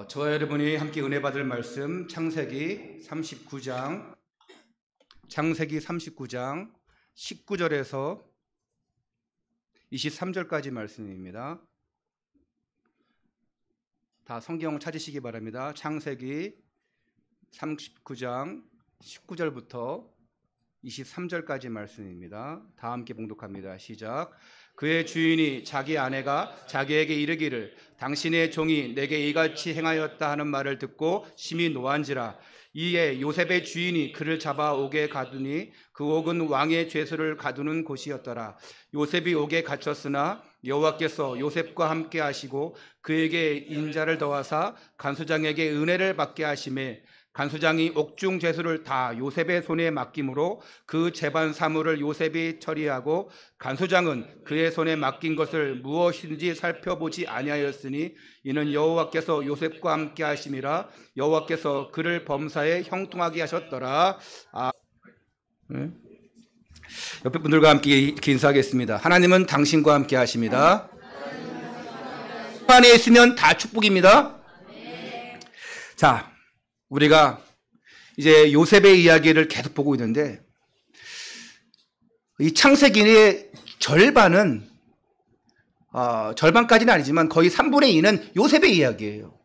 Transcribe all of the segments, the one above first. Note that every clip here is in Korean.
저와 여러분이 함께 은혜 받을 말씀 창세기 39장 19절에서 23절까지 말씀입니다. 다 성경 찾으시기 바랍니다. 창세기 39장 19절부터 23절까지 말씀입니다. 다 함께 봉독합니다. 시작. 그의 주인이 자기 아내가 자기에게 이르기를 당신의 종이 내게 이같이 행하였다 하는 말을 듣고 심히 노한지라. 이에 요셉의 주인이 그를 잡아 옥에 가두니 그 옥은 왕의 죄수를 가두는 곳이었더라. 요셉이 옥에 갇혔으나 여호와께서 요셉과 함께 하시고 그에게 인자를 더하사 간수장에게 은혜를 받게 하시매 간수장이 옥중 죄수를 다 요셉의 손에 맡김으로 그 재반 사물을 요셉이 처리하고 간수장은 그의 손에 맡긴 것을 무엇인지 살펴보지 아니하였으니 이는 여호와께서 요셉과 함께 하심이라. 여호와께서 그를 범사에 형통하게 하셨더라. 옆에 분들과 함께 인사하겠습니다. 하나님은 당신과 함께 하십니다. 안에 있으면 다 축복입니다. 자, 우리가 이제 요셉의 이야기를 계속 보고 있는데 이 창세기의 절반은 절반까지는 아니지만 거의 3분의 2는 요셉의 이야기예요.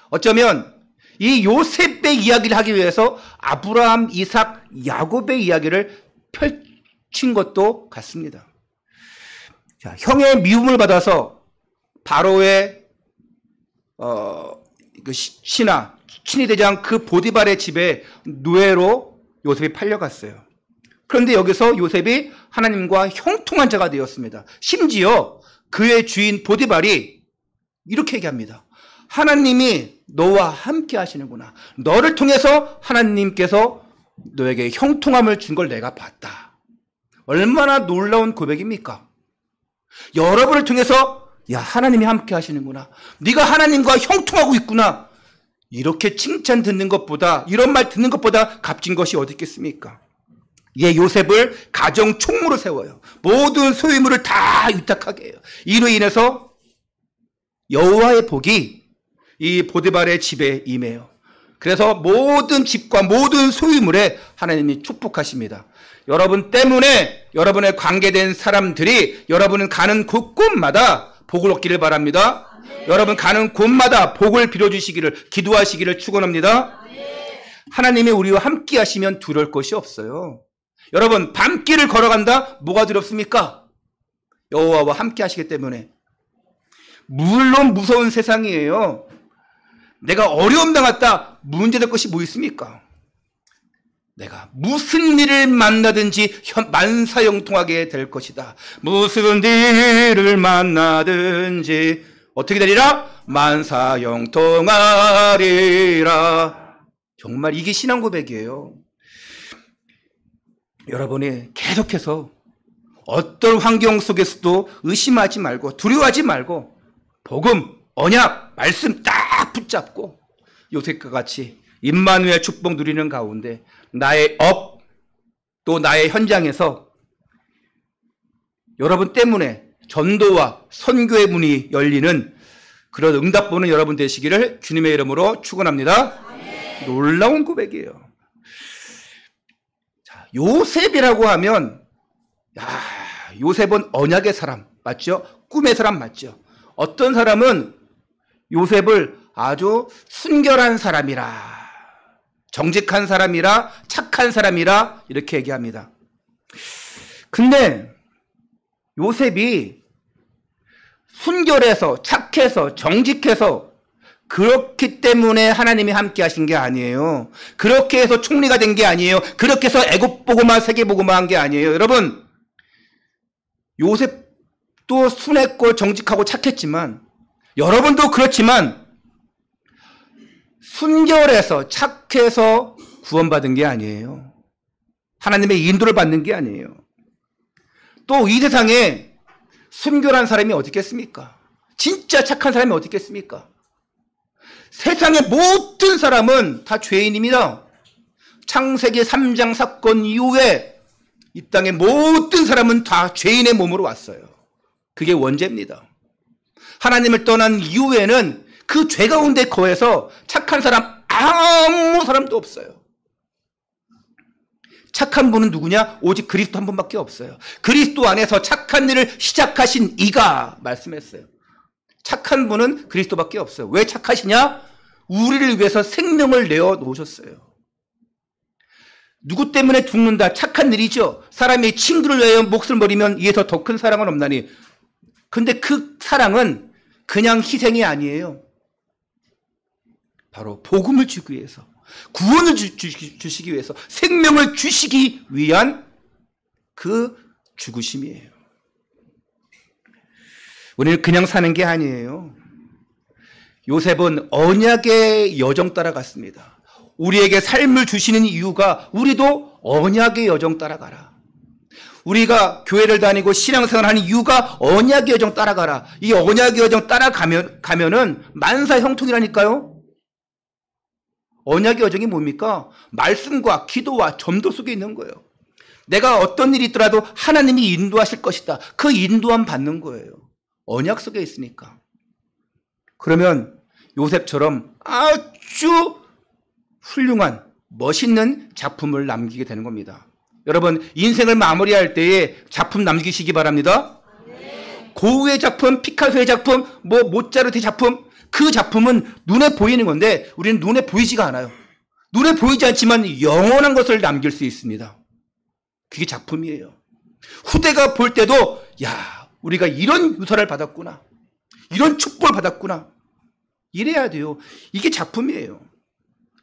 어쩌면 이 요셉의 이야기를 하기 위해서 아브라함, 이삭, 야곱의 이야기를 펼친 것도 같습니다. 자, 형의 미움을 받아서 바로의 신하 친위대장 그 보디발의 집에 노예로 요셉이 팔려갔어요. 그런데 여기서 요셉이 하나님과 형통한 자가 되었습니다. 심지어 그의 주인 보디발이 이렇게 얘기합니다. 하나님이 너와 함께 하시는구나. 너를 통해서 하나님께서 너에게 형통함을 준 걸 내가 봤다. 얼마나 놀라운 고백입니까? 여러분을 통해서 야, 하나님이 함께 하시는구나. 네가 하나님과 형통하고 있구나. 이렇게 칭찬 듣는 것보다, 이런 말 듣는 것보다 값진 것이 어디 있겠습니까? 예, 요셉을 가정 총무로 세워요. 모든 소유물을 다 위탁하게 해요. 이로 인해서 여호와의 복이 이 보디발의 집에 임해요. 그래서 모든 집과 모든 소유물에 하나님이 축복하십니다. 여러분 때문에 여러분의 관계된 사람들이 여러분은 가는 곳곳마다 복을 얻기를 바랍니다. 여러분 가는 곳마다 복을 빌어주시기를 기도하시기를 축원합니다. 하나님이 우리와 함께 하시면 두려울 것이 없어요. 여러분 밤길을 걸어간다? 뭐가 두렵습니까? 여호와와 함께 하시기 때문에. 물론 무서운 세상이에요. 내가 어려움 당했다. 문제될 것이 뭐 있습니까? 내가 무슨 일을 만나든지 만사형통하게 될 것이다. 무슨 일을 만나든지 어떻게 되리라? 만사형통하리라. 정말 이게 신앙 고백이에요. 여러분이 계속해서 어떤 환경 속에서도 의심하지 말고 두려워하지 말고 복음, 언약, 말씀 딱 붙잡고 요셉과 같이 임마누엘 축복 누리는 가운데 나의 업, 또 나의 현장에서 여러분 때문에 전도와 선교의 문이 열리는 그런 응답 보는 여러분 되시기를 주님의 이름으로 축원합니다. 놀라운 고백이에요. 자, 요셉이라고 하면 요셉은 언약의 사람 맞죠? 꿈의 사람 맞죠? 어떤 사람은 요셉을 아주 순결한 사람이라, 정직한 사람이라, 착한 사람이라 이렇게 얘기합니다. 근데 요셉이 순결해서 착해서 정직해서 그렇기 때문에 하나님이 함께 하신 게 아니에요. 그렇게 해서 총리가 된 게 아니에요. 그렇게 해서 애국보고만 세계보고만 한 게 아니에요. 여러분 요셉도 순했고 정직하고 착했지만 여러분도 그렇지만 순결해서 착해서 구원받은 게 아니에요. 하나님의 인도를 받는 게 아니에요. 또 이 세상에 순결한 사람이 어디 있겠습니까? 진짜 착한 사람이 어디 있겠습니까? 세상의 모든 사람은 다 죄인입니다. 창세기 3장 사건 이후에 이 땅의 모든 사람은 다 죄인의 몸으로 왔어요. 그게 원죄입니다. 하나님을 떠난 이후에는 그 죄 가운데 거해서 착한 사람 아무 사람도 없어요. 착한 분은 누구냐? 오직 그리스도 한 분밖에 없어요. 그리스도 안에서 착한 일을 시작하신 이가 말씀했어요. 착한 분은 그리스도밖에 없어요. 왜 착하시냐? 우리를 위해서 생명을 내어 놓으셨어요. 누구 때문에 죽는다? 착한 일이죠. 사람이 친구를 위하여 목숨을 버리면 이에서 더 큰 사랑은 없나니. 근데 그 사랑은 그냥 희생이 아니에요. 바로 복음을 주기 위해서, 구원을 주시기 위해서, 생명을 주시기 위한 그 죽으심이에요. 우리는 그냥 사는 게 아니에요. 요셉은 언약의 여정 따라갔습니다. 우리에게 삶을 주시는 이유가 우리도 언약의 여정 따라가라. 우리가 교회를 다니고 신앙생활하는 이유가 언약의 여정 따라가라. 이 언약의 여정 따라가면은 만사 형통이라니까요. 언약의 여정이 뭡니까? 말씀과 기도와 전도 속에 있는 거예요. 내가 어떤 일이 있더라도 하나님이 인도하실 것이다. 그 인도함 받는 거예요. 언약 속에 있으니까. 그러면 요셉처럼 아주 훌륭한 멋있는 작품을 남기게 되는 겁니다. 여러분, 인생을 마무리할 때에 작품 남기시기 바랍니다. 네. 고흐의 작품, 피카소의 작품, 모차르트의 작품, 그 작품은 눈에 보이는 건데 우리는 눈에 보이지가 않아요. 눈에 보이지 않지만 영원한 것을 남길 수 있습니다. 그게 작품이에요. 후대가 볼 때도 야, 우리가 이런 유산을 받았구나, 이런 축복을 받았구나, 이래야 돼요. 이게 작품이에요.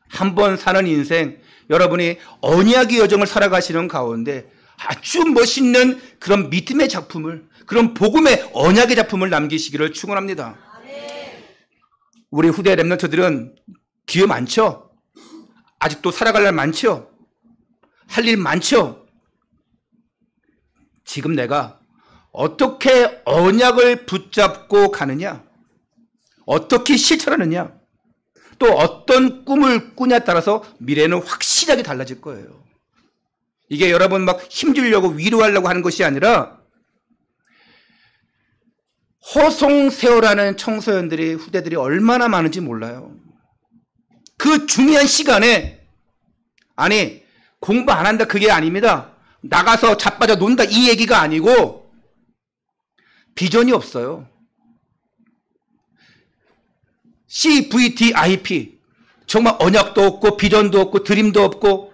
한 번 사는 인생, 여러분이 언약의 여정을 살아가시는 가운데 아주 멋있는 그런 믿음의 작품을, 그런 복음의 언약의 작품을 남기시기를 축원합니다. 우리 후대 렘넌트들은 기회 많죠? 아직도 살아갈 날 많죠? 할 일 많죠? 지금 내가 어떻게 언약을 붙잡고 가느냐, 어떻게 실천하느냐, 또 어떤 꿈을 꾸냐에 따라서 미래는 확실하게 달라질 거예요. 이게 여러분 막 힘주려고 위로하려고 하는 것이 아니라, 허송세월하는 청소년들이, 후대들이 얼마나 많은지 몰라요. 그 중요한 시간에, 아니 공부 안 한다 그게 아닙니다. 나가서 자빠져 논다 이 얘기가 아니고, 비전이 없어요. CVDIP, 정말 언약도 없고 비전도 없고 드림도 없고,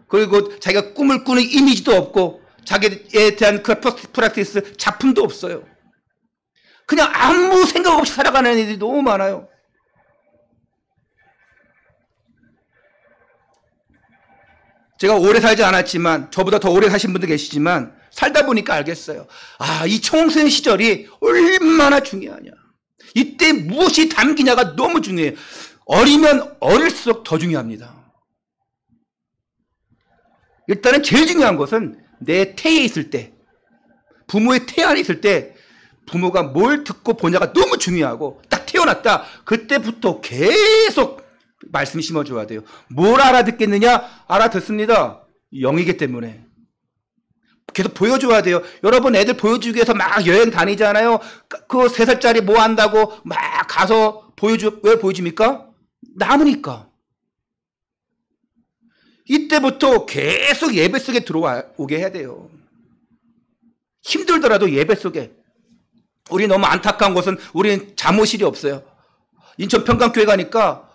그리고 자기가 꿈을 꾸는 이미지도 없고, 자기에 대한 그 프랙티스 작품도 없어요. 그냥 아무 생각 없이 살아가는 애들이 너무 많아요. 제가 오래 살지 않았지만, 저보다 더 오래 사신 분도 계시지만, 살다 보니까 알겠어요. 아, 이 청소년 시절이 얼마나 중요하냐. 이때 무엇이 담기냐가 너무 중요해요. 어리면 어릴수록 더 중요합니다. 일단은 제일 중요한 것은 내 태에 있을 때, 부모의 태 안에 있을 때 부모가 뭘 듣고 보냐가 너무 중요하고, 딱 태어났다 그때부터 계속 말씀 심어줘야 돼요. 뭘 알아듣겠느냐? 알아듣습니다. 영이기 때문에 계속 보여줘야 돼요. 여러분, 애들 보여주기 위해서 막 여행 다니잖아요. 그 3살짜리 뭐 한다고 막 가서 왜 보여줍니까? 남으니까. 이때부터 계속 예배 속에 들어오게 해야 돼요. 힘들더라도 예배 속에. 우리 너무 안타까운 것은 우리는 잠옷실이 없어요. 인천 평강교회 가니까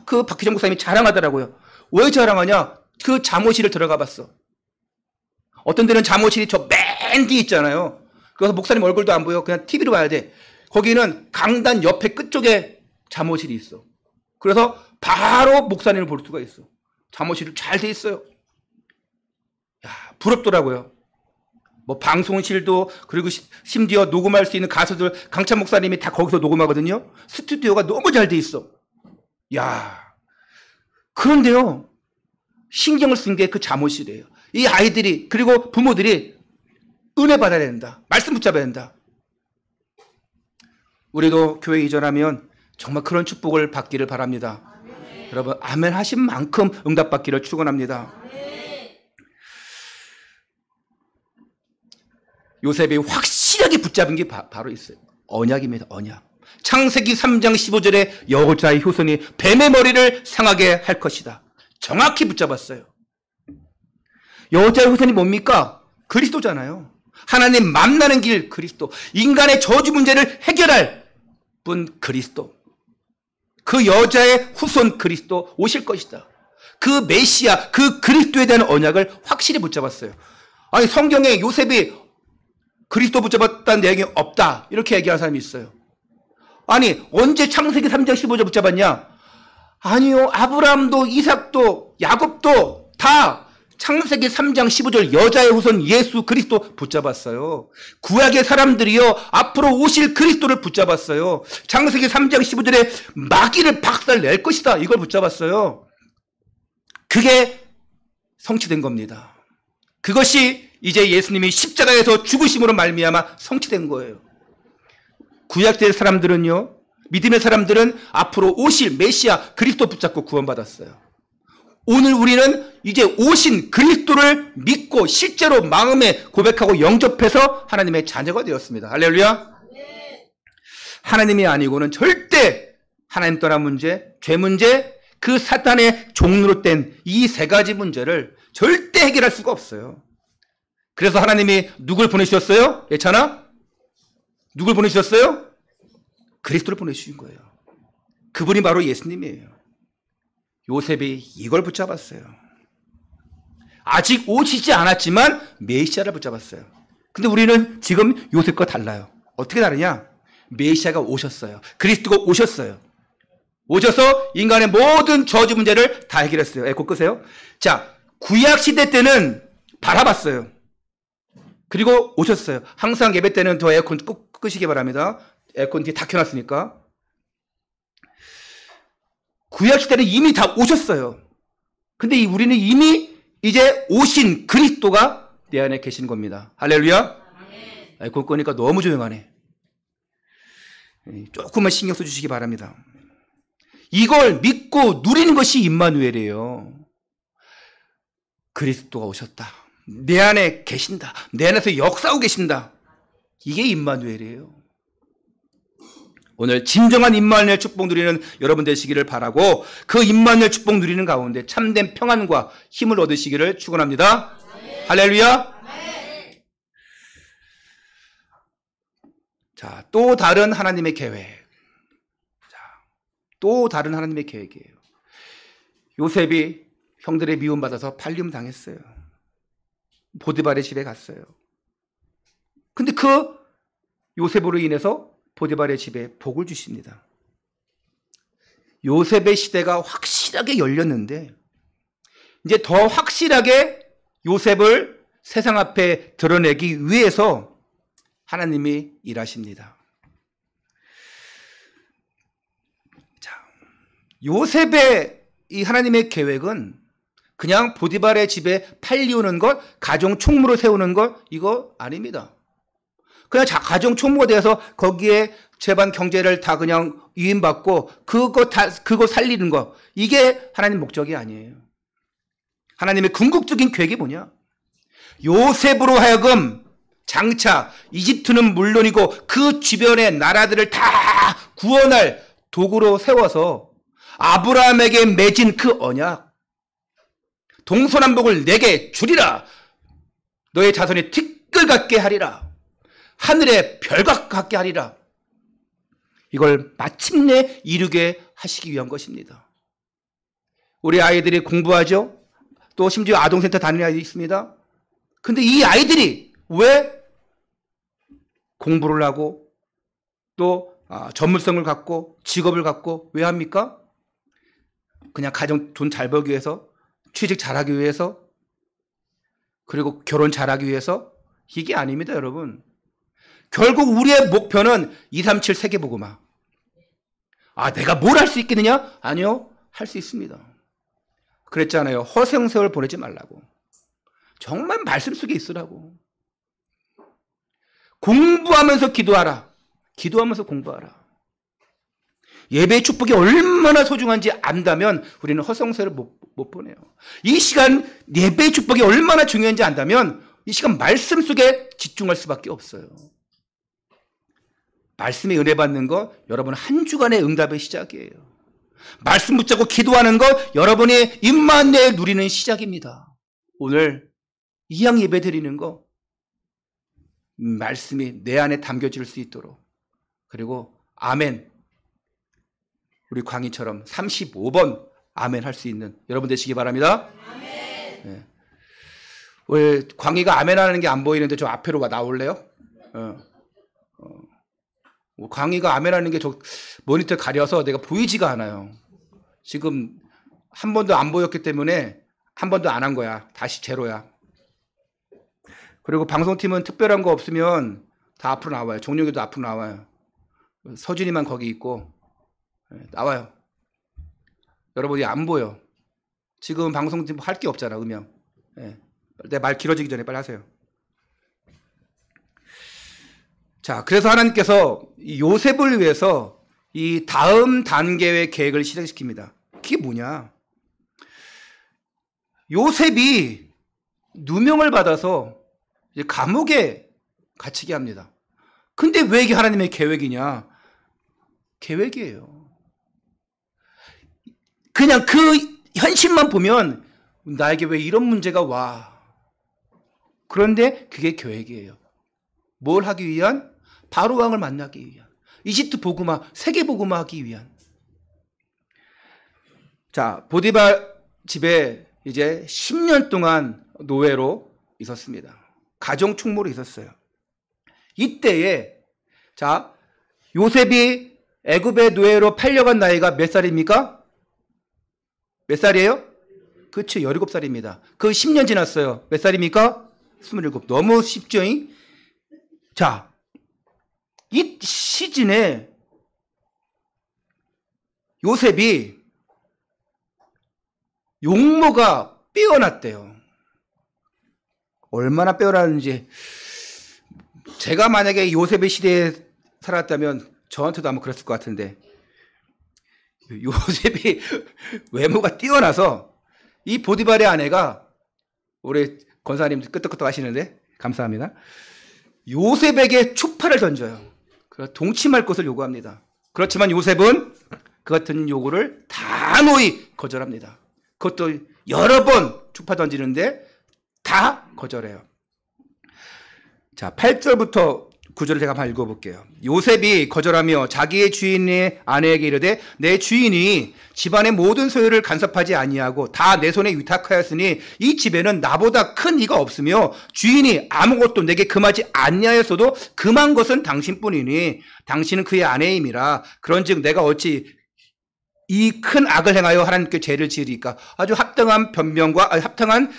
그 박희정 목사님이 자랑하더라고요. 왜 자랑하냐? 그 잠옷실을 들어가 봤어. 어떤 데는 잠옷실이 저 맨 뒤에 있잖아요. 그래서 목사님 얼굴도 안 보여. 그냥 TV로 봐야 돼. 거기는 강단 옆에 끝쪽에 잠옷실이 있어. 그래서 바로 목사님을 볼 수가 있어. 잠옷실이 잘 돼 있어요. 야, 부럽더라고요. 뭐 방송실도, 그리고 심지어 녹음할 수 있는 가수들, 강찬 목사님이 다 거기서 녹음하거든요. 스튜디오가 너무 잘 돼 있어. 야, 그런데요, 신경을 쓴 게 그 잠옷실이에요. 이 아이들이, 그리고 부모들이 은혜 받아야 된다. 말씀 붙잡아야 된다. 우리도 교회 이전하면 정말 그런 축복을 받기를 바랍니다. 아멘. 여러분, 아멘 하신 만큼 응답받기를 축원합니다. 요셉이 확실하게 붙잡은 게 바로 있어요. 언약입니다. 언약. 창세기 3장 15절에 여자의 후손이 뱀의 머리를 상하게 할 것이다. 정확히 붙잡았어요. 여자의 후손이 뭡니까? 그리스도잖아요. 하나님 만나는 길 그리스도. 인간의 저주 문제를 해결할 분 그리스도. 그 여자의 후손 그리스도 오실 것이다. 그 메시아, 그 그리스도에 대한 언약을 확실히 붙잡았어요. 아니 성경에 요셉이 그리스도 붙잡았다는 내용이 없다. 이렇게 얘기하는 사람이 있어요. 아니 언제 창세기 3장 15절 붙잡았냐? 아니요. 아브라함도 이삭도 야곱도 다 창세기 3장 15절 여자의 후손 예수 그리스도 붙잡았어요. 구약의 사람들이요 앞으로 오실 그리스도를 붙잡았어요. 창세기 3장 15절에 마귀를 박살낼 것이다. 이걸 붙잡았어요. 그게 성취된 겁니다. 그것이 이제 예수님이 십자가에서 죽으심으로 말미암아 성취된 거예요. 구약의 사람들은요, 믿음의 사람들은 앞으로 오실 메시아 그리스도 붙잡고 구원받았어요. 오늘 우리는 이제 오신 그리스도를 믿고 실제로 마음에 고백하고 영접해서 하나님의 자녀가 되었습니다. 할렐루야. 하나님이 아니고는 절대 하나님 떠난 문제, 죄 문제, 그 사탄의 종로로 된 이 세 가지 문제를 절대 해결할 수가 없어요. 그래서 하나님이 누굴 보내주셨어요? 예찬아? 누굴 보내주셨어요? 그리스도를 보내주신 거예요. 그분이 바로 예수님이에요. 요셉이 이걸 붙잡았어요. 아직 오시지 않았지만 메시아를 붙잡았어요. 근데 우리는 지금 요셉과 달라요. 어떻게 다르냐? 메시아가 오셨어요. 그리스도가 오셨어요. 오셔서 인간의 모든 저주 문제를 다 해결했어요. 에코 끄세요. 자, 구약 시대 때는 바라봤어요. 그리고 오셨어요. 항상 예배 때는 더 에어컨 꼭 끄시기 바랍니다. 에어컨 뒤에 다 켜놨으니까. 구약 시대는 이미 다 오셨어요. 근데 우리는 이미 이제 오신 그리스도가 내 안에 계신 겁니다. 할렐루야. 에어컨 끄니까 너무 조용하네. 조금만 신경 써주시기 바랍니다. 이걸 믿고 누리는 것이 임마누엘이에요. 그리스도가 오셨다. 내 안에 계신다. 내 안에서 역사하고 계신다. 이게 임마누엘이에요. 오늘 진정한 임마누엘 축복 누리는 여러분 되시기를 바라고 그 임마누엘 축복 누리는 가운데 참된 평안과 힘을 얻으시기를 축원합니다. 할렐루야. 자, 또 다른 하나님의 계획. 또 다른 하나님의 계획이에요. 요셉이 형들의 미움받아서 팔림 당했어요. 보디발의 집에 갔어요. 근데 그 요셉으로 인해서 보디발의 집에 복을 주십니다. 요셉의 시대가 확실하게 열렸는데 이제 더 확실하게 요셉을 세상 앞에 드러내기 위해서 하나님이 일하십니다. 요셉의 이 하나님의 계획은 그냥 보디발의 집에 팔리우는 것, 가정 총무로 세우는 것, 이거 아닙니다. 그냥 가정 총무가 되어서 거기에 재반 경제를 다 그냥 위임받고 그거 살리는 것, 이게 하나님 목적이 아니에요. 하나님의 궁극적인 계획이 뭐냐? 요셉으로 하여금 장차 이집트는 물론이고 그 주변의 나라들을 다 구원할 도구로 세워서 아브라함에게 맺은 그 언약, 동서남북을 내게 주리라. 너의 자손이 티끌 같게 하리라. 하늘의 별과 같게 하리라. 이걸 마침내 이루게 하시기 위한 것입니다. 우리 아이들이 공부하죠. 또 심지어 아동센터 다니는 아이들이 있습니다. 근데 이 아이들이 왜 공부를 하고 또 전문성을 갖고 직업을 갖고 왜 합니까? 그냥 가정 돈 잘 벌기 위해서, 취직 잘하기 위해서, 그리고 결혼 잘하기 위해서? 이게 아닙니다, 여러분. 결국 우리의 목표는 237 세계복음화. 내가 뭘 할 수 있겠느냐? 아니요, 할 수 있습니다. 그랬잖아요. 허송세월 보내지 말라고. 정말 말씀 속에 있으라고. 공부하면서 기도하라. 기도하면서 공부하라. 예배의 축복이 얼마나 소중한지 안다면 우리는 허송세를 못 보내요. 이 시간 예배의 축복이 얼마나 중요한지 안다면 이 시간 말씀 속에 집중할 수밖에 없어요. 말씀에 은혜 받는 거 여러분 한 주간의 응답의 시작이에요. 말씀 붙잡고 기도하는 거 여러분의 임마누엘 누리는 시작입니다. 오늘 이양 예배 드리는 거 말씀이 내 안에 담겨질 수 있도록, 그리고 아멘, 우리 광희처럼 35번 아멘 할 수 있는 여러분 되시기 바랍니다. 아멘. 네. 왜 광희가 아멘 하는 게 안 보이는데 좀 앞으로 나올래요? 광희가 아멘 하는 게 저 모니터 가려서 내가 보이지가 않아요. 지금 한 번도 안 보였기 때문에 한 번도 안 한 거야. 다시 제로야. 그리고 방송팀은 특별한 거 없으면 다 앞으로 나와요. 종료기도 앞으로 나와요. 서준이만 거기 있고 나와요. 여러분이 안 보여. 지금 방송팀 할 게 없잖아. 음영. 내 말 길어지기 전에 빨리 하세요. 자, 그래서 하나님께서 요셉을 위해서 이 다음 단계의 계획을 시작시킵니다. 그게 뭐냐? 요셉이 누명을 받아서 이제 감옥에 갇히게 합니다. 근데 왜 이게 하나님의 계획이냐? 계획이에요. 그냥 그 현실만 보면 나에게 왜 이런 문제가 와? 그런데 그게 계획이에요. 뭘 하기 위한? 바로 왕을 만나기 위한, 이집트 복음화, 세계 복음화하기 위한. 자, 보디발 집에 이제 10년 동안 노예로 있었습니다. 가정 충무로 있었어요. 이때에 자, 요셉이 애굽의 노예로 팔려간 나이가 몇 살입니까? 몇 살이에요? 그렇죠. 17살입니다. 그 10년 지났어요. 몇 살입니까? 27. 너무 쉽죠? 자, 이 시즌에 요셉이 용모가 빼어났대요. 얼마나 빼어났는지. 제가 만약에 요셉의 시대에 살았다면 저한테도 아마 그랬을 것 같은데, 요셉이 외모가 뛰어나서 이 보디발의 아내가, 우리 권사님 끄떡끄떡 하시는데 감사합니다, 요셉에게 추파를 던져요. 동침할 것을 요구합니다. 그렇지만 요셉은 그 같은 요구를 단호히 거절합니다. 그것도 여러 번 추파 던지는데 다 거절해요. 자, 8절부터 9절을 제가 한번 읽어볼게요. 요셉이 거절하며 자기의 주인의 아내에게 이르되 내 주인이 집안의 모든 소유를 간섭하지 아니하고 다 내 손에 위탁하였으니 이 집에는 나보다 큰 이가 없으며 주인이 아무것도 내게 금하지 아니하였어도 금한 것은 당신뿐이니 당신은 그의 아내임이라. 그런즉 내가 어찌 이 큰 악을 행하여 하나님께 죄를 지으리까. 아주 합당한 변명과 합당한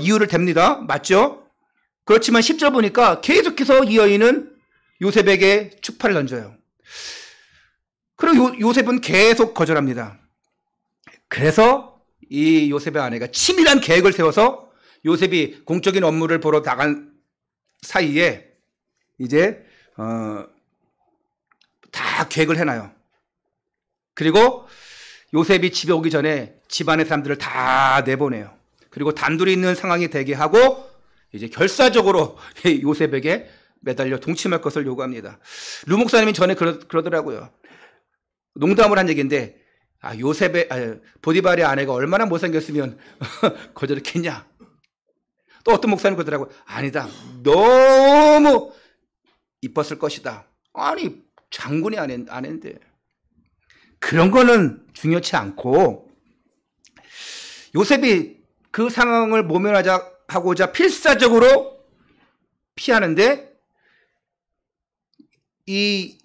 이유를 댑니다. 맞죠? 그렇지만 10절 보니까 계속해서 이 여인은 요셉에게 추파를 던져요. 그리고 요셉은 계속 거절합니다. 그래서 이 요셉의 아내가 치밀한 계획을 세워서 요셉이 공적인 업무를 보러 나간 사이에 이제 다 계획을 해놔요. 그리고 요셉이 집에 오기 전에 집안의 사람들을 다 내보내요. 그리고 단둘이 있는 상황이 되게 하고 이제 결사적으로 요셉에게 매달려 동침할 것을 요구합니다. 루 목사님이 전에 그러더라고요. 농담을 한 얘기인데, 보디발의 아내가 얼마나 못생겼으면 거절했겠냐. 또 어떤 목사님 그러더라고요. 아니다, 너무 이뻤을 것이다. 아니, 장군이 아내인데. 그런 거는 중요치 않고, 요셉이 그 상황을 모면하고자 필사적으로 피하는데, 이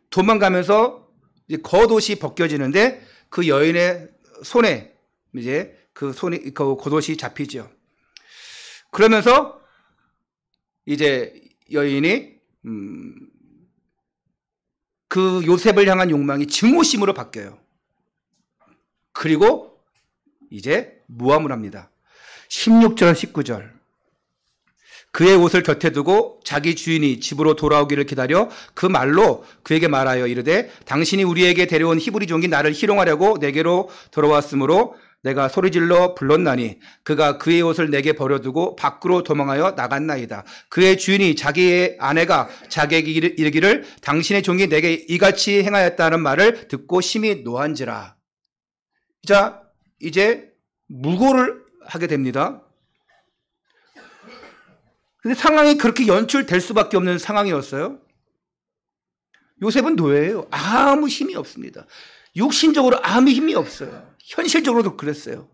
도망가면서 이제 겉옷이 벗겨지는데 그 여인의 손에 이제 그 겉옷이 잡히죠. 그러면서 이제 여인이 그 요셉을 향한 욕망이 증오심으로 바뀌어요. 그리고 이제 모함을 합니다. 16절 19절. 그의 옷을 곁에 두고 자기 주인이 집으로 돌아오기를 기다려 그 말로 그에게 말하여 이르되 당신이 우리에게 데려온 히브리 종이 나를 희롱하려고 내게로 돌아왔으므로 내가 소리질러 불렀나니 그가 그의 옷을 내게 버려두고 밖으로 도망하여 나갔나이다. 그의 주인이 자기의 아내가 자기에게 이르기를 당신의 종이 내게 이같이 행하였다는 말을 듣고 심히 노한지라. 자, 이제 무고를 하게 됩니다. 근데 상황이 그렇게 연출될 수밖에 없는 상황이었어요. 요셉은 노예예요. 아무 힘이 없습니다. 육신적으로 아무 힘이 없어요. 현실적으로도 그랬어요.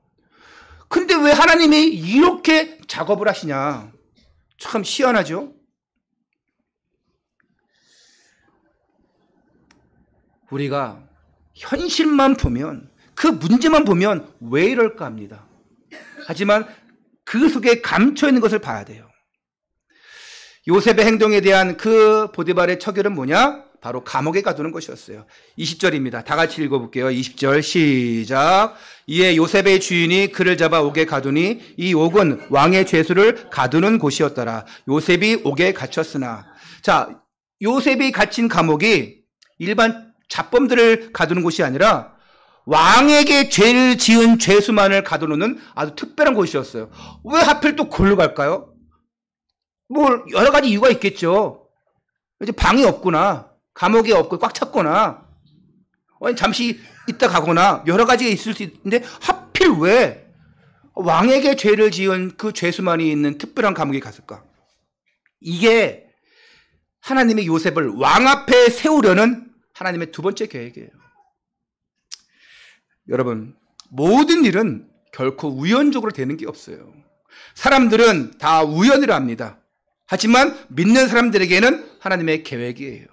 근데 왜 하나님이 이렇게 작업을 하시냐? 참 희한하죠? 우리가 현실만 보면, 그 문제만 보면 왜 이럴까 합니다. 하지만 그 속에 감춰있는 것을 봐야 돼요. 요셉의 행동에 대한 그 보디발의 처결은 뭐냐? 바로 감옥에 가두는 것이었어요. 20절입니다. 다 같이 읽어볼게요. 20절 시작. 이에 요셉의 주인이 그를 잡아 옥에 가두니 이 옥은 왕의 죄수를 가두는 곳이었더라. 요셉이 옥에 갇혔으나. 자, 요셉이 갇힌 감옥이 일반 잡범들을 가두는 곳이 아니라 왕에게 죄를 지은 죄수만을 가두는 아주 특별한 곳이었어요. 왜 하필 또 그걸로 갈까요? 뭐 여러 가지 이유가 있겠죠. 이제 방이 없구나, 감옥이 없고 꽉 찼거나, 잠시 있다 가거나 여러 가지가 있을 수 있는데 하필 왜 왕에게 죄를 지은 그 죄수만이 있는 특별한 감옥에 갔을까? 이게 하나님의 요셉을 왕 앞에 세우려는 하나님의 두 번째 계획이에요. 여러분, 모든 일은 결코 우연적으로 되는 게 없어요. 사람들은 다 우연이라 합니다. 하지만 믿는 사람들에게는 하나님의 계획이에요.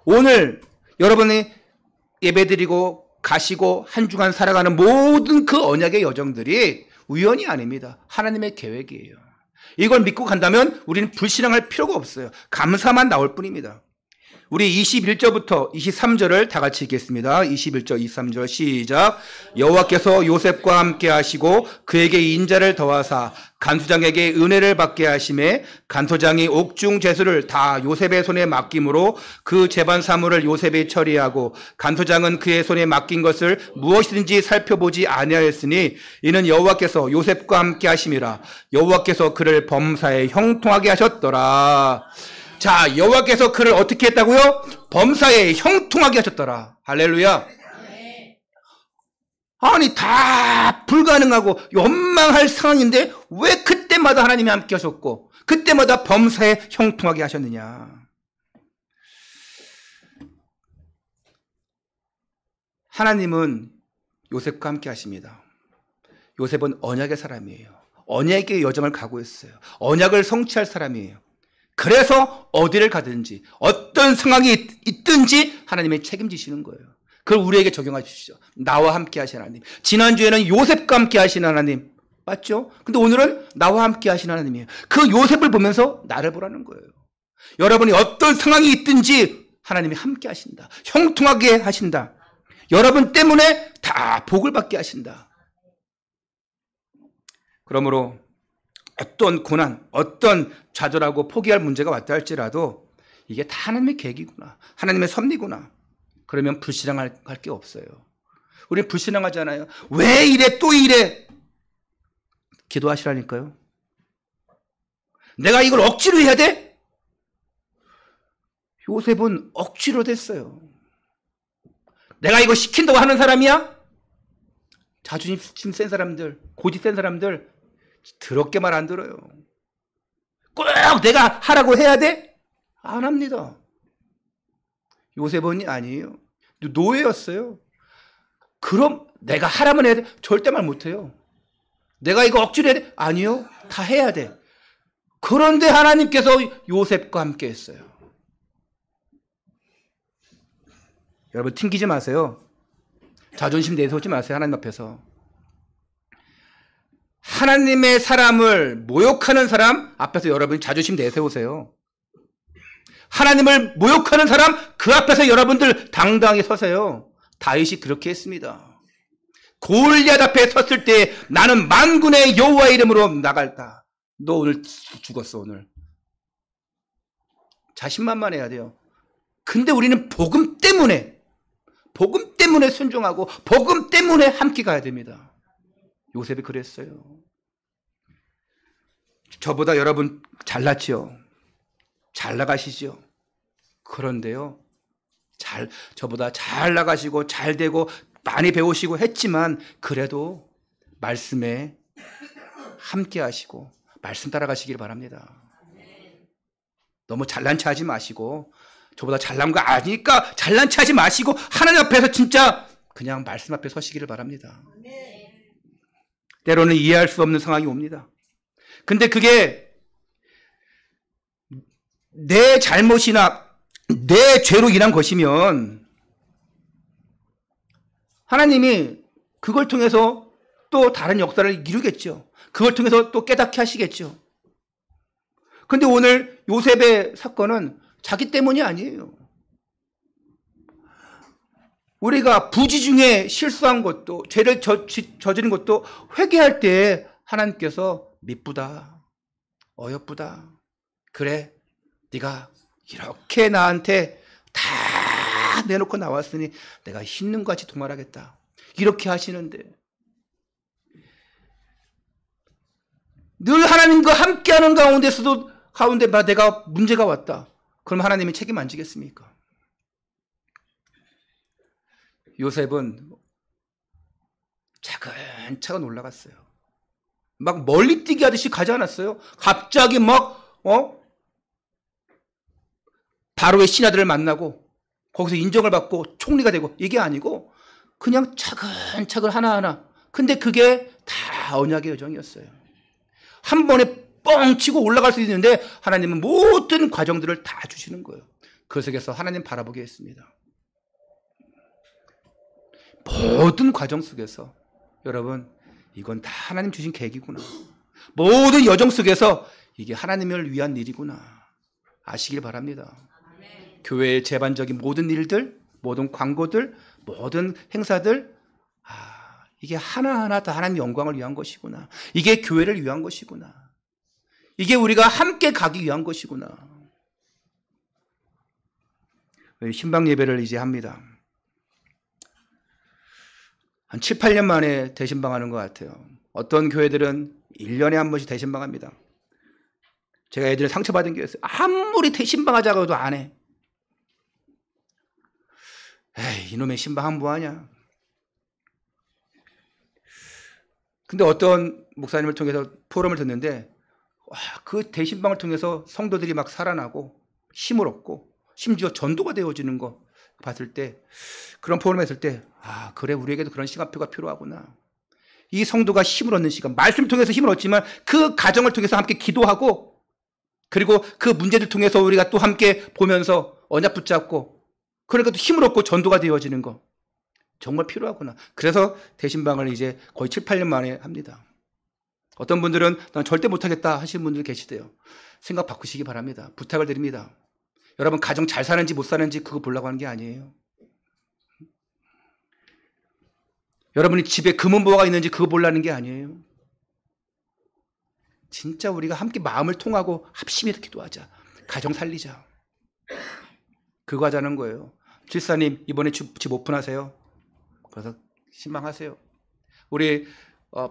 오늘 여러분이 예배드리고 가시고 한 주간 살아가는 모든 그 언약의 여정들이 우연이 아닙니다. 하나님의 계획이에요. 이걸 믿고 간다면 우리는 불신앙할 필요가 없어요. 감사만 나올 뿐입니다. 우리 21절부터 23절을 다 같이 읽겠습니다. 21절, 23절 시작. 여호와께서 요셉과 함께 하시고 그에게 인자를 더하사 간수장에게 은혜를 받게 하심에 간수장이 옥중 죄수를 다 요셉의 손에 맡김으로 그 재반 사물을 요셉이 처리하고 간수장은 그의 손에 맡긴 것을 무엇이든지 살펴보지 아니하였으니 이는 여호와께서 요셉과 함께 하심이라. 여호와께서 그를 범사에 형통하게 하셨더라. 자, 여호와께서 그를 어떻게 했다고요? 범사에 형통하게 하셨더라. 할렐루야. 아니, 다 불가능하고 원망할 상황인데 왜 그때마다 하나님이 함께 하셨고 그때마다 범사에 형통하게 하셨느냐? 하나님은 요셉과 함께 하십니다. 요셉은 언약의 사람이에요. 언약의 여정을 가고 있어요. 언약을 성취할 사람이에요. 그래서 어디를 가든지 어떤 상황이 있든지 하나님이 책임지시는 거예요. 그걸 우리에게 적용하십시오. 나와 함께 하시는 하나님. 지난주에는 요셉과 함께 하시는 하나님, 맞죠? 근데 오늘은 나와 함께 하시는 하나님이에요. 그 요셉을 보면서 나를 보라는 거예요. 여러분이 어떤 상황이 있든지 하나님이 함께 하신다. 형통하게 하신다. 여러분 때문에 다 복을 받게 하신다. 그러므로 어떤 고난, 어떤 좌절하고 포기할 문제가 왔다 할지라도 이게 다 하나님의 계획이구나, 하나님의 섭리구나, 그러면 불신앙할 게 없어요. 우리는 불신앙하잖아요. 왜 이래 또 이래? 기도하시라니까요. 내가 이걸 억지로 해야 돼? 요셉은 억지로 됐어요. 내가 이거 시킨다고 하는 사람이야? 자존심 센 사람들, 고집 센 사람들 더럽게 말 안 들어요. 꼭 내가 하라고 해야 돼? 안 합니다. 요셉은 아니에요. 노예였어요. 그럼 내가 하라면 해야 돼? 절대 말 못해요. 내가 이거 억지로 해야 돼? 아니요. 다 해야 돼. 그런데 하나님께서 요셉과 함께 했어요. 여러분 튕기지 마세요. 자존심 내세우지 마세요. 하나님 앞에서. 하나님의 사람을 모욕하는 사람 앞에서 여러분이 자존심 내세우세요. 하나님을 모욕하는 사람 그 앞에서 여러분들 당당히 서세요. 다윗이 그렇게 했습니다. 골리앗 앞에 섰을 때 나는 만군의 여호와의 이름으로 나갈다. 너 오늘 죽었어. 오늘. 자신만만해야 돼요. 근데 우리는 복음 때문에 때문에 순종하고 복음 때문에 함께 가야 됩니다. 요셉이 그랬어요. 저보다 여러분 잘났지요. 잘 나가시죠. 그런데요, 저보다 잘 나가시고 잘 되고 많이 배우시고 했지만 그래도 말씀에 함께 하시고 말씀 따라가시길 바랍니다. 너무 잘난 체 하지 마시고 저보다 잘난 거 아니까 잘난 체 하지 마시고 하나님 앞에서 진짜 그냥 말씀 앞에 서시기를 바랍니다. 때로는 이해할 수 없는 상황이 옵니다. 근데 그게 내 잘못이나 내 죄로 인한 것이면 하나님이 그걸 통해서 또 다른 역사를 이루겠죠. 그걸 통해서 또 깨닫게 하시겠죠. 근데 오늘 요셉의 사건은 자기 때문이 아니에요. 우리가 부지 중에 실수한 것도, 죄를 저지른 것도 회개할 때 하나님께서 미쁘다, 어여쁘다. 그래, 네가 이렇게 나한테 다 내놓고 나왔으니 내가 흰눈같이 동말하겠다. 이렇게 하시는데 늘 하나님과 함께하는 가운데서도 내가 문제가 왔다. 그럼 하나님이 책임 안 지겠습니까? 요셉은 차근차근 올라갔어요. 막 멀리 뛰기 하듯이 가지 않았어요. 갑자기 바로의 신하들을 만나고 거기서 인정을 받고 총리가 되고 이게 아니고 그냥 차근차근 하나하나. 근데 그게 다 언약의 여정이었어요. 한 번에 뻥 치고 올라갈 수 있는데 하나님은 모든 과정들을 다 주시는 거예요. 그 속에서 하나님 바라보게 했습니다. 모든 과정 속에서 여러분 이건 다 하나님 주신 계획이구나. 모든 여정 속에서 이게 하나님을 위한 일이구나 아시길 바랍니다. 교회의 제반적인 모든 일들, 모든 광고들, 모든 행사들 이게 하나하나 다 하나님 영광을 위한 것이구나. 이게 교회를 위한 것이구나. 이게 우리가 함께 가기 위한 것이구나. 신방 예배를 이제 합니다. 한 7, 8년 만에 대신방하는 것 같아요. 어떤 교회들은 1년에 한 번씩 대신방합니다. 제가 애들을 상처받은 게 있어요. 아무리 대신방하자고 해도 안 해. 에이, 이놈의 신방 함부 하냐. 근데 어떤 목사님을 통해서 포럼을 듣는데 그 대신방을 통해서 성도들이 막 살아나고 힘을 얻고 심지어 전도가 되어지는 거 봤을 때, 그런 포럼을 했을 때 그래, 우리에게도 그런 시간표가 필요하구나. 이 성도가 힘을 얻는 시간, 말씀을 통해서 힘을 얻지만 그 과정을 통해서 함께 기도하고 그리고 그 문제들 통해서 우리가 또 함께 보면서 언약 붙잡고 그러니까 또 힘을 얻고 전도가 되어지는 거 정말 필요하구나. 그래서 대신방을 이제 거의 7, 8년 만에 합니다. 어떤 분들은 난 절대 못하겠다 하시는 분들 계시대요. 생각 바꾸시기 바랍니다. 부탁을 드립니다. 여러분 가정 잘 사는지 못 사는지 그거 보려고 하는 게 아니에요. 여러분이 집에 금은보화가 있는지 그거 보려는 게 아니에요. 진짜 우리가 함께 마음을 통하고 합심해서 기도하자. 가정 살리자. 그거 하자는 거예요. 집사님 이번에 집 오픈하세요. 그래서 신방하세요. 우리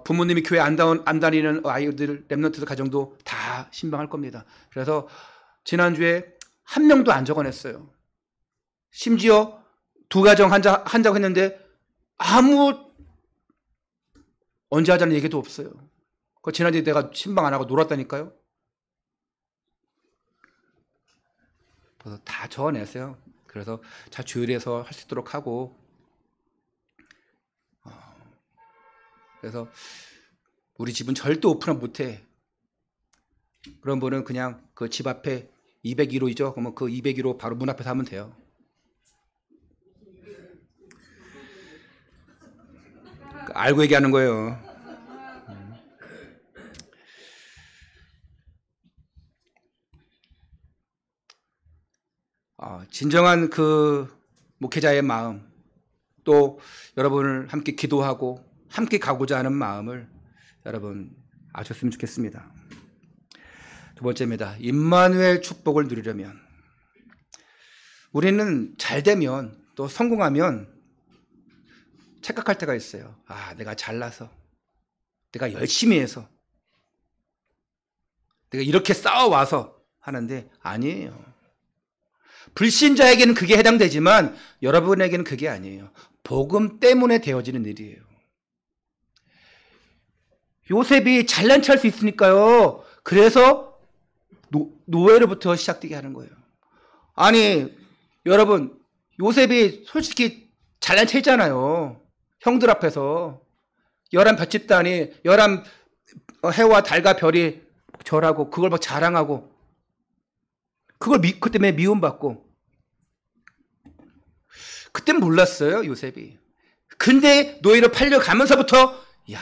부모님이 교회 안 다니는 아이들 랩런트 가정도 다 신방할 겁니다. 그래서 지난주에 한 명도 안 적어냈어요. 심지어 두 가정 한자고 했는데 아무 언제 하자는 얘기도 없어요. 지난주에 내가 신방 안 하고 놀았다니까요. 그래서 다 적어냈어요. 그래서 잘 조율해서 할 수 있도록 하고, 그래서 우리 집은 절대 오픈을 못해. 그런 분은 그냥 그 집 앞에 201호이죠. 그러면 그 201호 바로 문 앞에서 하면 돼요. 알고 얘기하는 거예요. 진정한 그 목회자의 마음, 또 여러분을 함께 기도하고 함께 가고자 하는 마음을 여러분 아셨으면 좋겠습니다. 두 번째입니다. 임마누엘 축복을 누리려면 우리는 잘 되면 또 성공하면 착각할 때가 있어요. 아, 내가 잘나서, 내가 열심히 해서, 내가 이렇게 싸워와서 하는데 아니에요. 불신자에게는 그게 해당되지만 여러분에게는 그게 아니에요. 복음 때문에 되어지는 일이에요. 요셉이 잘난 체 할 수 있으니까요. 그래서 노예로부터 시작되게 하는 거예요. 아니, 여러분, 요셉이 솔직히 잘난 체 했잖아요. 형들 앞에서. 11볏집단이 11해와 달과 별이 절하고 그걸 막 자랑하고 그걸 그 때문에 미움받고 그땐 몰랐어요, 요셉이. 근데 노예로 팔려가면서부터 야,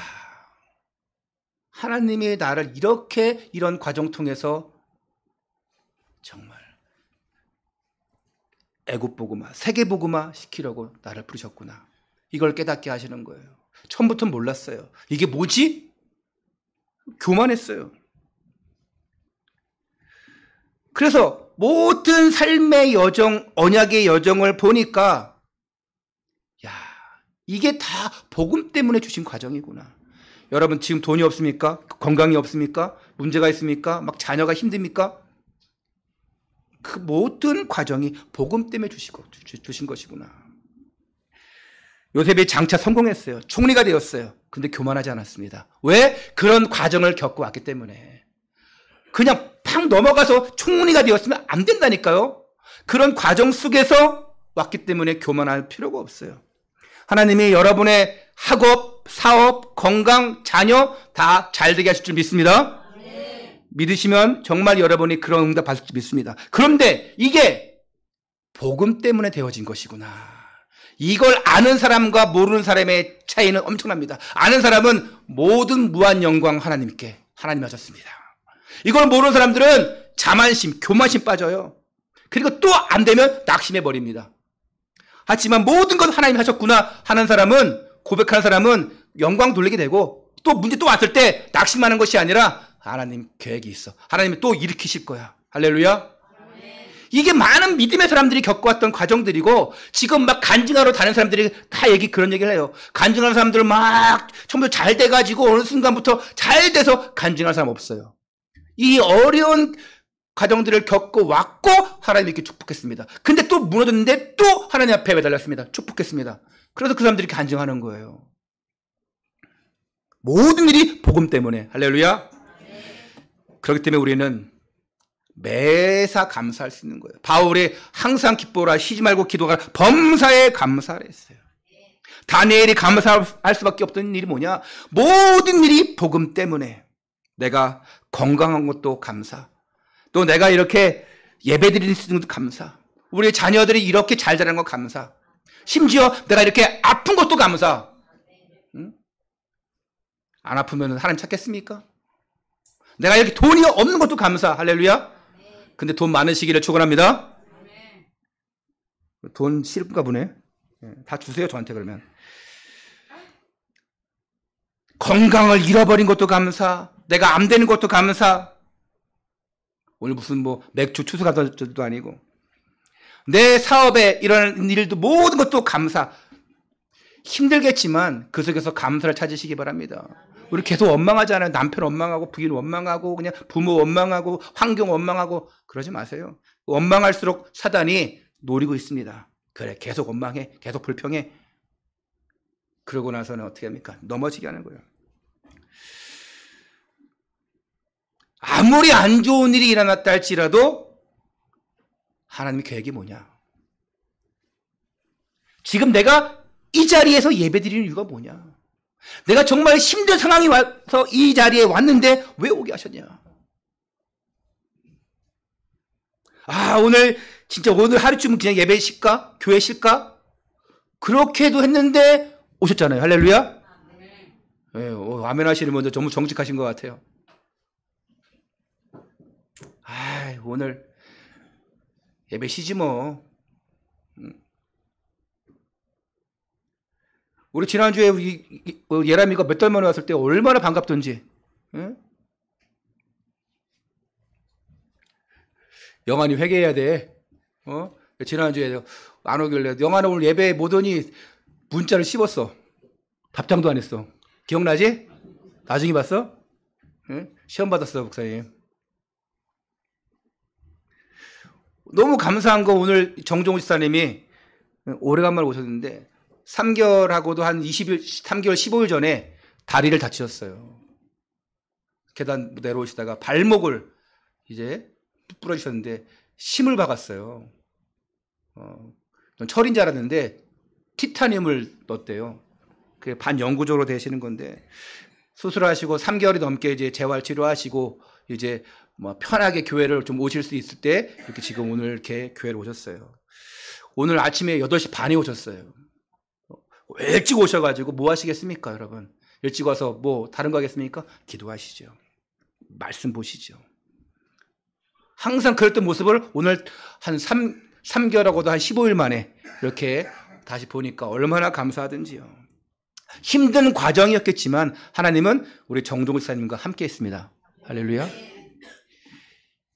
하나님이 나를 이렇게 이런 과정 통해서 정말 애굽 복음화, 세계 복음화 시키려고 나를 부르셨구나. 이걸 깨닫게 하시는 거예요. 처음부터 몰랐어요. 이게 뭐지? 교만했어요. 그래서 모든 삶의 여정, 언약의 여정을 보니까 야, 이게 다 복음 때문에 주신 과정이구나. 여러분 지금 돈이 없습니까? 건강이 없습니까? 문제가 있습니까? 막 자녀가 힘듭니까? 그 모든 과정이 복음 때문에 주신 것이구나. 요셉이 장차 성공했어요. 총리가 되었어요. 근데 교만하지 않았습니다. 왜? 그런 과정을 겪어왔기 때문에. 그냥 팍 넘어가서 총리가 되었으면 안 된다니까요. 그런 과정 속에서 왔기 때문에 교만할 필요가 없어요. 하나님이 여러분의 학업, 사업, 건강, 자녀 다 잘되게 하실 줄 믿습니다. 믿으시면 정말 여러분이 그런 응답 받을 줄 믿습니다. 그런데 이게 복음 때문에 되어진 것이구나. 이걸 아는 사람과 모르는 사람의 차이는 엄청납니다. 아는 사람은 모든 무한 영광 하나님께 하나님 하셨습니다. 이걸 모르는 사람들은 자만심, 교만심 빠져요. 그리고 또 안 되면 낙심해 버립니다. 하지만 모든 건 하나님이 하셨구나 하는 사람은, 고백하는 사람은 영광 돌리게 되고 또 문제 또 왔을 때 낙심하는 것이 아니라 하나님 계획이 있어. 하나님이 또 일으키실 거야. 할렐루야. 이게 많은 믿음의 사람들이 겪어왔던 과정들이고 지금 막 간증하러 다니는 사람들이 다 그런 얘기를 해요. 간증하는 사람들은 막 처음부터 잘 돼가지고 어느 순간부터 잘 돼서 간증할 사람 없어요. 이 어려운 과정들을 겪어왔고 하나님이 이렇게 축복했습니다. 근데 또 무너졌는데 또 하나님 앞에 매달렸습니다. 축복했습니다. 그래서 그 사람들이 간증하는 거예요. 모든 일이 복음 때문에. 할렐루야. 그렇기 때문에 우리는 매사 감사할 수 있는 거예요. 바울이 항상 기뻐라, 쉬지 말고 기도하라, 범사에 감사를 했어요. 다니엘이 감사할 수밖에 없던 일이 뭐냐? 모든 일이 복음 때문에. 내가 건강한 것도 감사, 또 내가 이렇게 예배드리는 것도 감사, 우리 자녀들이 이렇게 잘 자라는 것 감사, 심지어 내가 이렇게 아픈 것도 감사. 응? 안 아프면 하나님 찾겠습니까? 내가 이렇게 돈이 없는 것도 감사. 할렐루야. 근데 돈 많으시기를 축원합니다. 돈 싫은가 보네. 다 주세요 저한테. 그러면 건강을 잃어버린 것도 감사, 내가 암 되는 것도 감사. 오늘 무슨 뭐 맥주 추수 가던 것도 아니고 내 사업에 일어나는 일도 모든 것도 감사. 힘들겠지만 그 속에서 감사를 찾으시기 바랍니다. 우리 계속 원망하잖아요. 남편 원망하고 부인 원망하고 그냥 부모 원망하고 환경 원망하고 그러지 마세요. 원망할수록 사단이 노리고 있습니다. 그래, 계속 원망해, 계속 불평해. 그러고 나서는 어떻게 합니까? 넘어지게 하는 거예요. 아무리 안 좋은 일이 일어났다 할지라도 하나님의 계획이 뭐냐? 지금 내가 이 자리에서 예배드리는 이유가 뭐냐? 내가 정말 힘든 상황이 와서 이 자리에 왔는데 왜 오게 하셨냐? 아, 오늘 진짜 오늘 하루쯤은 그냥 예배 쉴까? 교회 쉴까? 그렇게도 했는데 오셨잖아요. 할렐루야. 네, 아멘 하시는 분들 너무 정직하신 것 같아요. 아, 오늘 예배 쉬지 뭐. 우리 지난주에 예람이가 몇 달 만에 왔을 때 얼마나 반갑던지. 응? 영환이 회개해야 돼. 지난주에 안 오길래 영환아 오늘 예배에 못 오니 문자를 씹었어. 답장도 안 했어. 기억나지? 나중에 봤어? 응? 시험 받았어, 목사님. 너무 감사한 거 오늘 정종우 집사님이 오래간만에 오셨는데 3개월하고도 한 20일, 3개월 15일 전에 다리를 다치셨어요. 계단 내려오시다가 발목을 이제 부러지셨는데 심을 박았어요. 전 철인 줄 알았는데 티타늄을 넣었대요. 그게 반영구적으로 되시는 건데 수술하시고 3개월이 넘게 이제 재활 치료하시고 이제 뭐 편하게 교회를 좀 오실 수 있을 때 이렇게 지금 오늘 이렇게 교회를 오셨어요. 오늘 아침에 8시 반에 오셨어요. 일찍 오셔가지고 뭐 하시겠습니까, 여러분? 일찍 와서 뭐 다른 거 하겠습니까? 기도하시죠. 말씀 보시죠. 항상 그랬던 모습을 오늘 한 3개월하고도 한 15일 만에 이렇게 다시 보니까 얼마나 감사하든지요. 힘든 과정이었겠지만 하나님은 우리 정종우 집사님과 함께 했습니다. 할렐루야.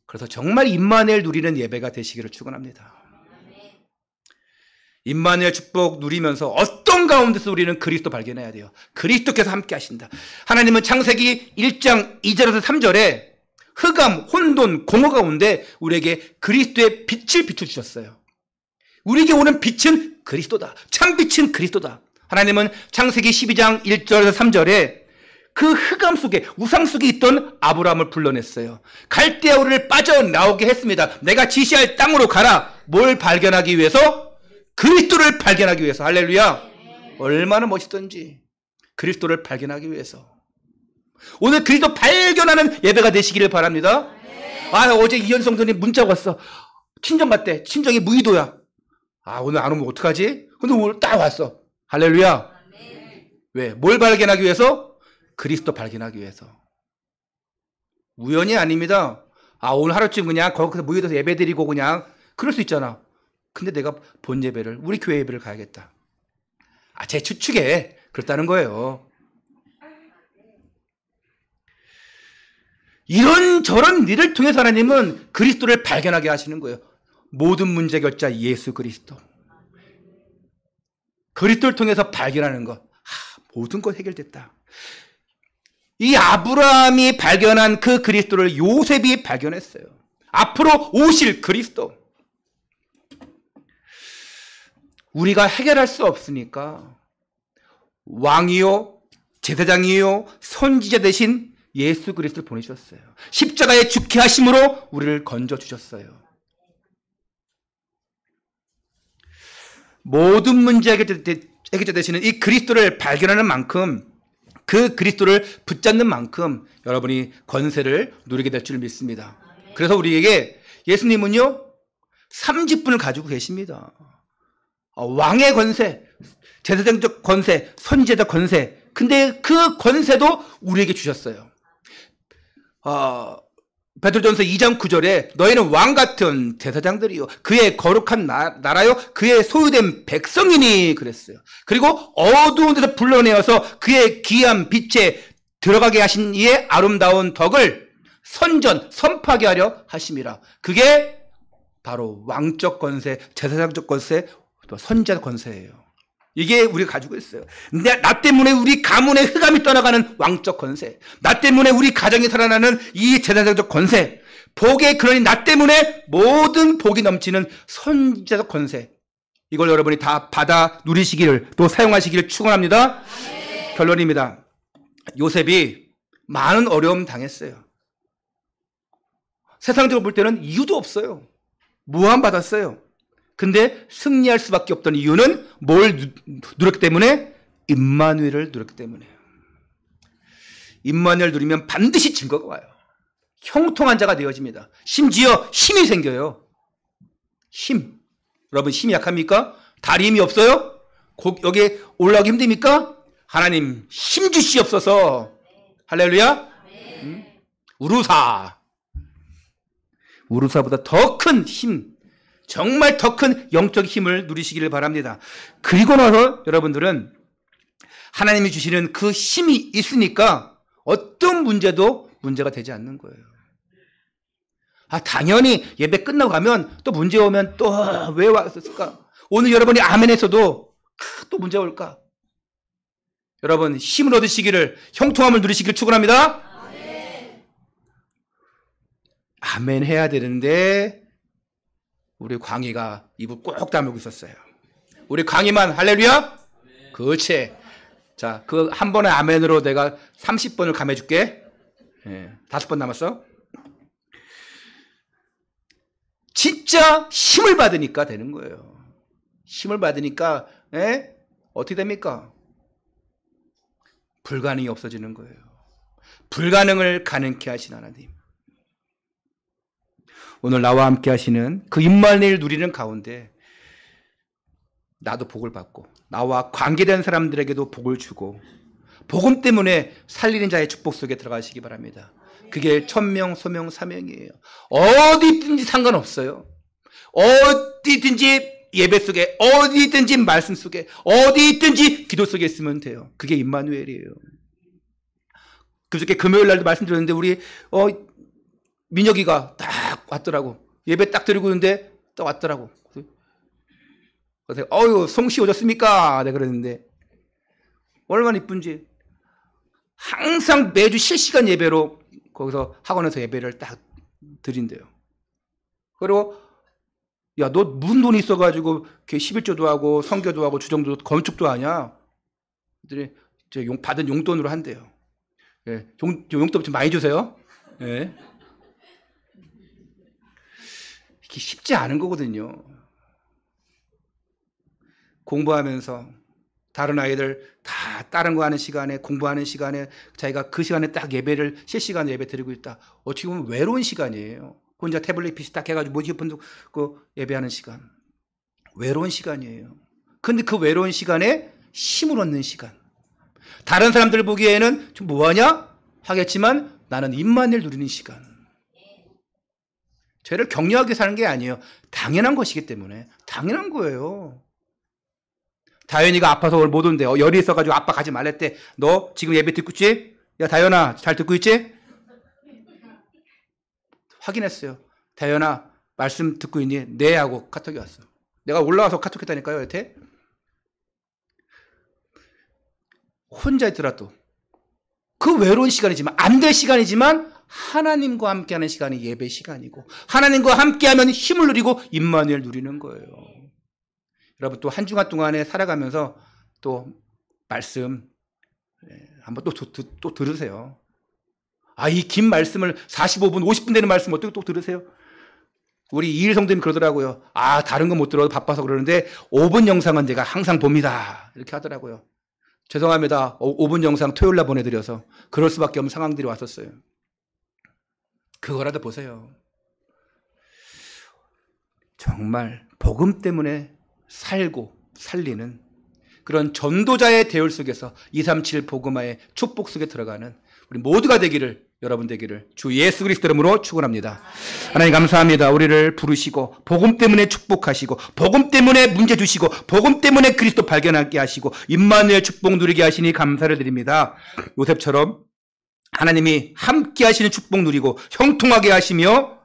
그래서 정말 임마누엘 누리는 예배가 되시기를 축원합니다. 임마누엘 축복 누리면서 어떤 가운데서 우리는 그리스도 발견해야 돼요. 그리스도께서 함께 하신다. 하나님은 창세기 1장 2절에서 3절에 흑암, 혼돈, 공허 가운데 우리에게 그리스도의 빛을 비춰주셨어요. 우리에게 오는 빛은 그리스도다. 창빛은 그리스도다. 하나님은 창세기 12장 1절에서 3절에 그 흑암 속에 우상 속에 있던 아브라함을 불러냈어요. 갈대아 우리를 빠져나오게 했습니다. 내가 지시할 땅으로 가라. 뭘 발견하기 위해서? 그리스도를 발견하기 위해서. 할렐루야. 얼마나 멋있던지. 그리스도를 발견하기 위해서. 오늘 그리스도 발견하는 예배가 되시기를 바랍니다. 아, 어제 이현성 선생님 문자 왔어. 친정 갔대. 친정이 무의도야. 아, 오늘 안 오면 어떡하지? 근데 오늘 딱 왔어. 할렐루야. 왜? 뭘 발견하기 위해서? 그리스도 발견하기 위해서. 우연이 아닙니다. 아, 오늘 하루쯤 그냥 거기서 무의도에서 예배 드리고 그냥 그럴 수 있잖아. 근데 내가 본 예배를, 우리 교회 예배를 가야겠다. 아, 제 추측에 그렇다는 거예요. 이런저런 일을 통해서 하나님은 그리스도를 발견하게 하시는 거예요. 모든 문제 결자 예수 그리스도. 그리스도를 통해서 발견하는 것. 모든 것 해결됐다. 이 아브라함이 발견한 그 그리스도를 요셉이 발견했어요. 앞으로 오실 그리스도. 우리가 해결할 수 없으니까 왕이요, 제사장이요, 선지자 대신 예수 그리스도를 보내주셨어요. 십자가에 죽게 하심으로 우리를 건져주셨어요. 모든 문제 해결자 되시는 이 그리스도를 발견하는 만큼 그 그리스도를 붙잡는 만큼 여러분이 권세를 누리게 될 줄 믿습니다. 그래서 우리에게 예수님은요 30분을 가지고 계십니다. 왕의 권세, 제사장적 권세, 선지자적 권세. 근데 그 권세도 우리에게 주셨어요. 베드로전서 2장 9절에 너희는 왕 같은 제사장들이요 그의 거룩한 나라요 그의 소유된 백성이니 그랬어요. 그리고 어두운 데서 불러내어서 그의 귀한 빛에 들어가게 하신 이의 아름다운 덕을 선파하게 하려 하심이라. 그게 바로 왕적 권세, 제사장적 권세, 선지자 권세예요. 이게 우리가 가지고 있어요. 나 때문에 우리 가문의 흑암이 떠나가는 왕적 권세, 나 때문에 우리 가정이 살아나는 이 제사장적 권세, 복의 근원이 나 때문에 모든 복이 넘치는 선지자적 권세, 이걸 여러분이 다 받아 누리시기를 또 사용하시기를 축원합니다. 결론입니다. 요셉이 많은 어려움 당했어요. 세상적으로 볼 때는 이유도 없어요. 모함 받았어요. 근데 승리할 수밖에 없던 이유는 뭘 누렸기 때문에? 임마누엘을 누렸기 때문에. 임마누엘 누리면 반드시 증거가 와요. 형통한 자가 되어집니다. 심지어 힘이 생겨요. 힘. 여러분 힘이 약합니까? 다리 힘이 없어요? 여기 올라오기 힘듭니까? 하나님 힘 주시옵소서. 할렐루야. 우루사보다 더 큰 힘, 정말 더 큰 영적 힘을 누리시기를 바랍니다. 그리고 나서 여러분들은 하나님이 주시는 그 힘이 있으니까 어떤 문제도 문제가 되지 않는 거예요. 당연히 예배 끝나고 가면 또 문제 오면 또 왜 왔을까? 오늘 여러분이 아멘에서도 또 문제 올까? 여러분 힘을 얻으시기를, 형통함을 누리시기를 축원합니다. 아멘 해야 되는데 우리 광희가 입을 꼭 다물고 있었어요. 우리 광희만 할렐루야? 그렇지. 자, 그 한 번의 아멘으로 내가 30번을 감해줄게. 5번 남았어. 진짜 힘을 받으니까 되는 거예요. 힘을 받으니까 어떻게 됩니까? 불가능이 없어지는 거예요. 불가능을 가능케 하신 하나님. 오늘 나와 함께 하시는 그 임마누엘 누리는 가운데 나도 복을 받고 나와 관계된 사람들에게도 복을 주고 복음 때문에 살리는 자의 축복 속에 들어가시기 바랍니다. 그게 천명, 소명, 사명이에요. 어디 있든지 상관없어요. 어디 있든지 예배 속에, 어디 있든지 말씀 속에, 어디 있든지 기도 속에 있으면 돼요. 그게 임마누엘이에요. 그저께 금요일 날도 말씀드렸는데 우리 민혁이가 딱 왔더라고. 예배 딱 드리고 있는데 딱 왔더라고. 그래서 송씨 오셨습니까? 내가 그랬는데 얼마나 이쁜지. 항상 매주 실시간 예배로 거기서 학원에서 예배를 딱 드린대요. 그리고 야, 너 무슨 돈이 있어가지고 11조도 하고 성교도 하고 주정도 건축도 하냐? 그랬더니 받은 용돈으로 한대요. 예, 용돈 좀 많이 주세요. 예. 이게 쉽지 않은 거거든요. 공부하면서 다른 아이들 다 다른 거 하는 시간에, 공부하는 시간에 자기가 그 시간에 딱 예배를 실시간 예배 드리고 있다. 어떻게 보면 외로운 시간이에요. 혼자 태블릿 PC 딱 해가지고 모니터 그 예배하는 시간. 외로운 시간이에요. 근데 그 외로운 시간에 힘을 얻는 시간. 다른 사람들 보기에는 좀 뭐하냐? 하겠지만 나는 임마누엘 누리는 시간. 죄를 격려하게 사는 게 아니에요. 당연한 것이기 때문에. 당연한 거예요. 다현이가 아파서 오늘 못 온대. 열이 있어가지고 아빠 가지 말랬대. 너 지금 예배 듣고 있지? 야, 다현아, 잘 듣고 있지? 확인했어요. 다현아, 말씀 듣고 있니? 네 하고 카톡이 왔어. 내가 올라와서 카톡했다니까요, 여태. 혼자 있더라도 그 외로운 시간이지만, 안 될 시간이지만 하나님과 함께하는 시간이 예배 시간이고 하나님과 함께하면 힘을 누리고 임마누엘 누리는 거예요. 여러분 또 한 주간 동안에 살아가면서 또 말씀 한번 또 들으세요. 이 긴 말씀을 45분, 50분 되는 말씀 어떻게 또 들으세요? 우리 이일 성도님이 그러더라고요. 다른 거 못 들어도 바빠서 그러는데 5분 영상은 제가 항상 봅니다. 이렇게 하더라고요. 죄송합니다. 5분 영상 토요일 날 보내드려서 그럴 수밖에 없는 상황들이 왔었어요. 그거라도 보세요. 정말 복음 때문에 살고 살리는 그런 전도자의 대열 속에서 237 복음화의 축복 속에 들어가는 우리 모두가 되기를, 여러분 되기를 주 예수 그리스도 이름으로 축원합니다. 하나님 감사합니다. 우리를 부르시고 복음 때문에 축복하시고 복음 때문에 문제 주시고 복음 때문에 그리스도 발견하게 하시고 임마누엘 축복 누리게 하시니 감사를 드립니다. 요셉처럼 하나님이 함께 하시는 축복 누리고 형통하게 하시며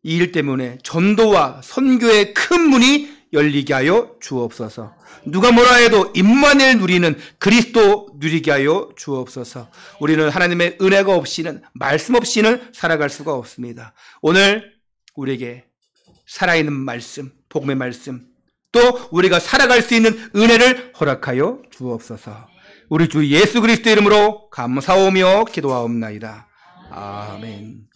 이 일 때문에 전도와 선교의 큰 문이 열리게 하여 주옵소서. 누가 뭐라 해도 임마누엘 누리는 그리스도 누리게 하여 주옵소서. 우리는 하나님의 은혜가 없이는, 말씀 없이는 살아갈 수가 없습니다. 오늘 우리에게 살아있는 말씀, 복음의 말씀, 또 우리가 살아갈 수 있는 은혜를 허락하여 주옵소서. 우리 주 예수 그리스도 이름으로 감사하며 기도하옵나이다. 아멘.